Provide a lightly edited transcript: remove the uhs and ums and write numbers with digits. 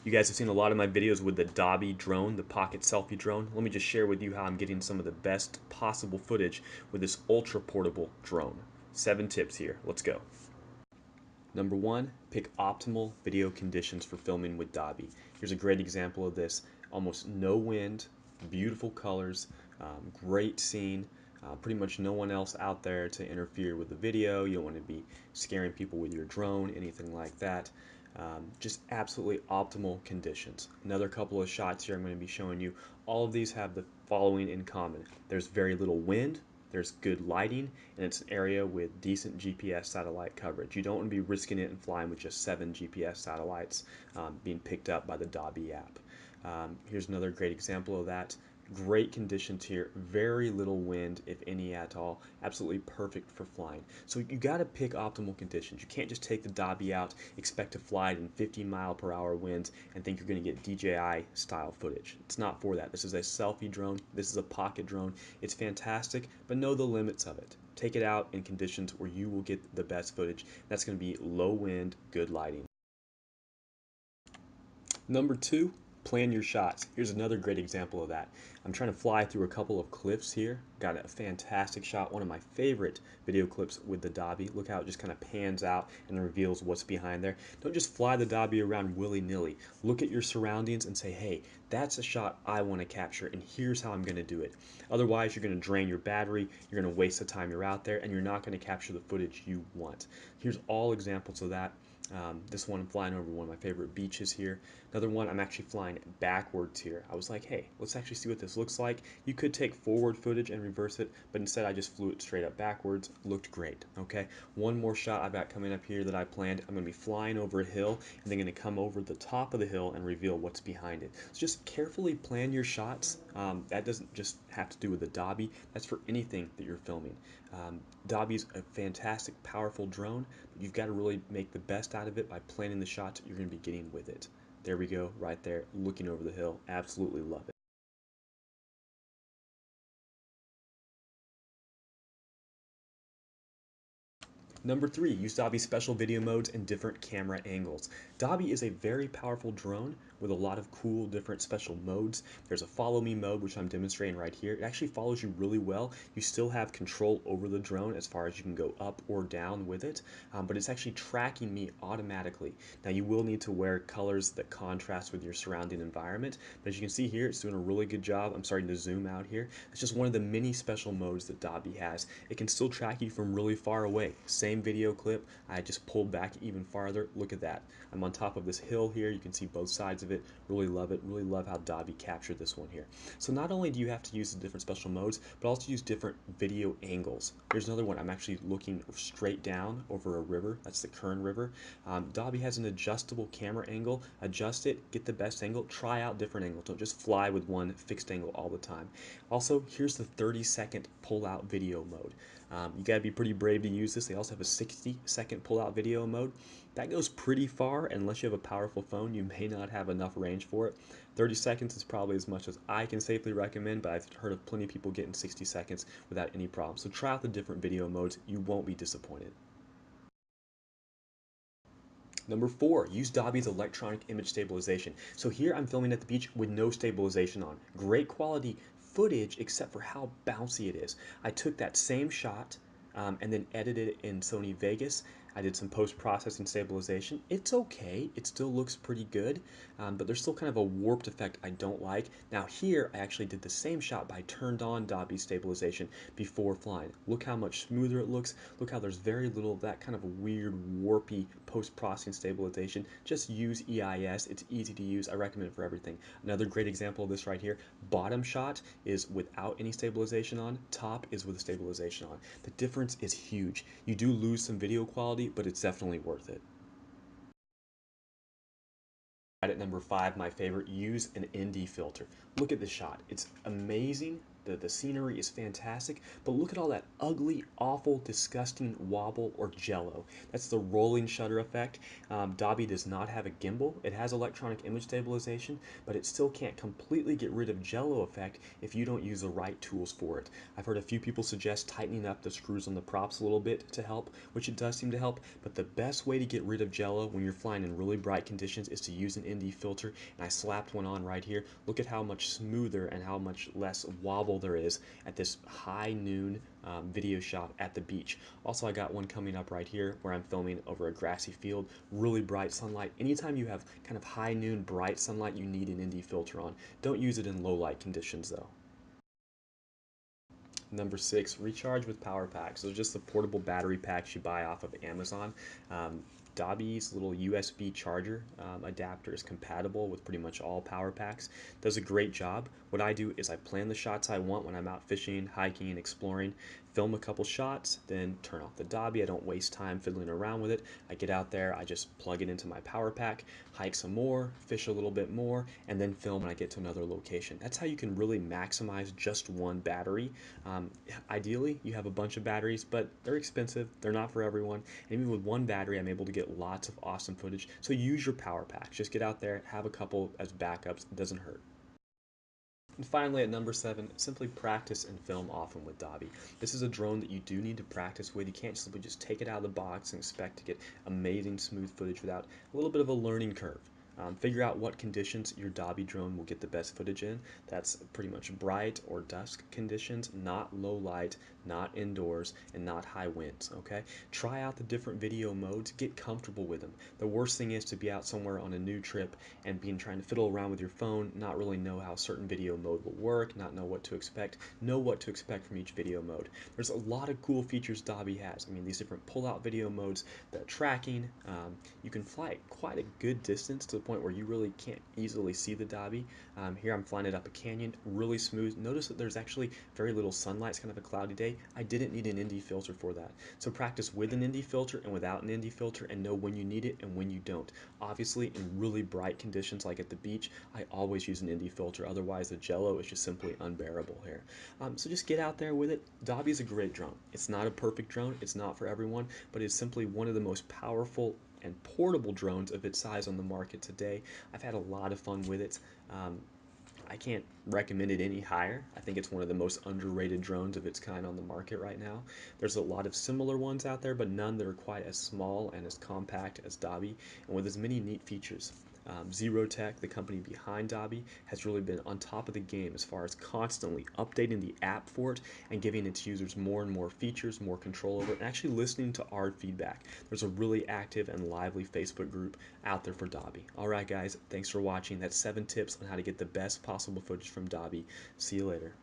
You guys have seen a lot of my videos with the Dobby drone, the pocket selfie drone. Let me just share with you how I'm getting some of the best possible footage with this ultra portable drone. 7 tips here. Let's go. Number 1, pick optimal video conditions for filming with Dobby. Here's a great example of this. Almost no wind, beautiful colors, great scene, pretty much no one else out there to interfere with the video. You don't want to be scaring people with your drone, anything like that. Just absolutely optimal conditions. Another couple of shots here I'm going to be showing you. All of these have the following in common. There's very little wind, there's good lighting, and it's an area with decent GPS satellite coverage. You don't want to be risking it and flying with just 7 GPS satellites being picked up by the Dobby app. Here's another great example of that. Great conditions here, very little wind, if any at all, absolutely perfect for flying. So you got to pick optimal conditions. You can't just take the Dobby out, expect to fly it in 50-mile-per-hour winds, and think you're going to get DJI style footage. It's not for that. This is a selfie drone. This is a pocket drone. It's fantastic, but know the limits of it. Take it out in conditions where you will get the best footage. That's going to be low wind, good lighting. Number 2, plan your shots. Here's another great example of that. I'm trying to fly through a couple of cliffs here. Got a fantastic shot, one of my favorite video clips with the Dobby. Look how it just kind of pans out and reveals what's behind there. Don't just fly the Dobby around willy-nilly. Look at your surroundings and say, hey, that's a shot I want to capture, and here's how I'm going to do it. Otherwise, you're going to drain your battery, you're going to waste the time you're out there, and you're not going to capture the footage you want. Here's all examples of that. This one I'm flying over one of my favorite beaches here. Another one I'm actually flying backwards here. I was like, hey, let's actually see what this looks like. You could take forward footage and reverse it, but instead I just flew it straight up backwards. Looked great, okay? One more shot I've got coming up here that I planned. I'm going to be flying over a hill and then going to come over the top of the hill and reveal what's behind it. So just carefully plan your shots. That doesn't just have to do with the Dobby. That's for anything that you're filming. Dobby's a fantastic, powerful drone, but you've got to really make the best out of it by planning the shots that you're going to be getting with it. There we go, right there, looking over the hill. Absolutely love it. Number 3, use Dobby's special video modes and different camera angles. Dobby is a very powerful drone with a lot of cool different special modes. There's a follow me mode, which I'm demonstrating right here. It actually follows you really well. You still have control over the drone as far as you can go up or down with it, but it's actually tracking me automatically. Now you will need to wear colors that contrast with your surrounding environment, but as you can see here, it's doing a really good job. I'm starting to zoom out here. It's just one of the many special modes that Dobby has. It can still track you from really far away. Same video clip, I just pulled back even farther. Look at that. I'm on top of this hill here. You can see both sides of it. Really love it. Really love how Dobby captured this one here. So not only do you have to use the different special modes, but also use different video angles. Here's another one. I'm actually looking straight down over a river. That's the Kern River. Dobby has an adjustable camera angle. Adjust it, get the best angle, try out different angles. Don't just fly with one fixed angle all the time. Also, here's the 30-second pull-out video mode. You got to be pretty brave to use this. They also have a 60-second pull-out video mode. That goes pretty far. Unless you have a powerful phone, you may not have enough range for it. 30 seconds is probably as much as I can safely recommend, but I've heard of plenty of people getting 60 seconds without any problem. So try out the different video modes. You won't be disappointed. Number 4, use Dobby's electronic image stabilization. So here I'm filming at the beach with no stabilization on. Great quality footage except for how bouncy it is. I took that same shot and then edited it in Sony Vegas. I did some post-processing stabilization. It's okay. It still looks pretty good, but there's still kind of a warped effect I don't like. Now here, I actually did the same shot, but I turned on Dobby stabilization before flying. Look how much smoother it looks. Look how there's very little of that kind of weird, warpy post-processing stabilization. Just use EIS. It's easy to use. I recommend it for everything. Another great example of this right here. Bottom shot is without any stabilization on. Top is with stabilization on. The difference is huge. You do lose some video quality, but it's definitely worth it. At number 5, my favorite, use an ND filter. Look at this shot. It's amazing, the scenery is fantastic, but look at all that ugly, awful, disgusting wobble or jello. That's the rolling shutter effect. Dobby does not have a gimbal. It has electronic image stabilization, but it still can't completely get rid of jello effect if you don't use the right tools for it. I've heard a few people suggest tightening up the screws on the props a little bit to help, which it does seem to help, but the best way to get rid of jello when you're flying in really bright conditions is to use an ND filter, and I slapped one on right here. Look at how much smoother and how much less wobble there is at this high noon video shot at the beach. Also, I got one coming up right here where I'm filming over a grassy field, really bright sunlight. Anytime you have kind of high noon bright sunlight, you need an ND filter on. Don't use it in low light conditions though. Number 6, recharge with power packs. Those are just the portable battery packs you buy off of Amazon. Dobby's little USB charger adapter is compatible with pretty much all power packs. Does a great job. What I do is I plan the shots I want when I'm out fishing, hiking, and exploring, film a couple shots, then turn off the Dobby. I don't waste time fiddling around with it. I get out there, I just plug it into my power pack, hike some more, fish a little bit more, and then film when I get to another location. That's how you can really maximize just one battery. Ideally, you have a bunch of batteries, but they're expensive. They're not for everyone. And even with one battery, I'm able to get lots of awesome footage. So use your power packs. Just get out there, have a couple as backups. It doesn't hurt. And finally, at number 7, simply practice and film often with Dobby. This is a drone that you do need to practice with. You can't simply just take it out of the box and expect to get amazing smooth footage without a little bit of a learning curve. Figure out what conditions your Dobby drone will get the best footage in. That's pretty much bright or dusk conditions, not low light, not indoors, and not high winds, okay? Try out the different video modes, get comfortable with them. The worst thing is to be out somewhere on a new trip and being trying to fiddle around with your phone, not really know how a certain video mode will work, not know what to expect, know what to expect from each video mode. There's a lot of cool features Dobby has. I mean, these different pull-out video modes, the tracking, you can fly at quite a good distance to the point where you really can't easily see the Dobby. Here I'm flying it up a canyon, really smooth. Notice that there's actually very little sunlight. It's kind of a cloudy day. I didn't need an ND filter for that. So practice with an ND filter and without an ND filter and know when you need it and when you don't. Obviously, in really bright conditions like at the beach, I always use an ND filter. Otherwise, the jello is just simply unbearable here. So just get out there with it. Dobby is a great drone. It's not a perfect drone. It's not for everyone, but it's simply one of the most powerful and portable drones of its size on the market today. I've had a lot of fun with it. I can't recommend it any higher. I think it's one of the most underrated drones of its kind on the market right now. There's a lot of similar ones out there, but none that are quite as small and as compact as Dobby, and with as many neat features. Zerotech, the company behind Dobby, has really been on top of the game as far as constantly updating the app for it and giving its users more and more features, more control over it, and actually listening to our feedback. There's a really active and lively Facebook group out there for Dobby. Alright guys, thanks for watching. That's 7 tips on how to get the best possible footage from Dobby. See you later.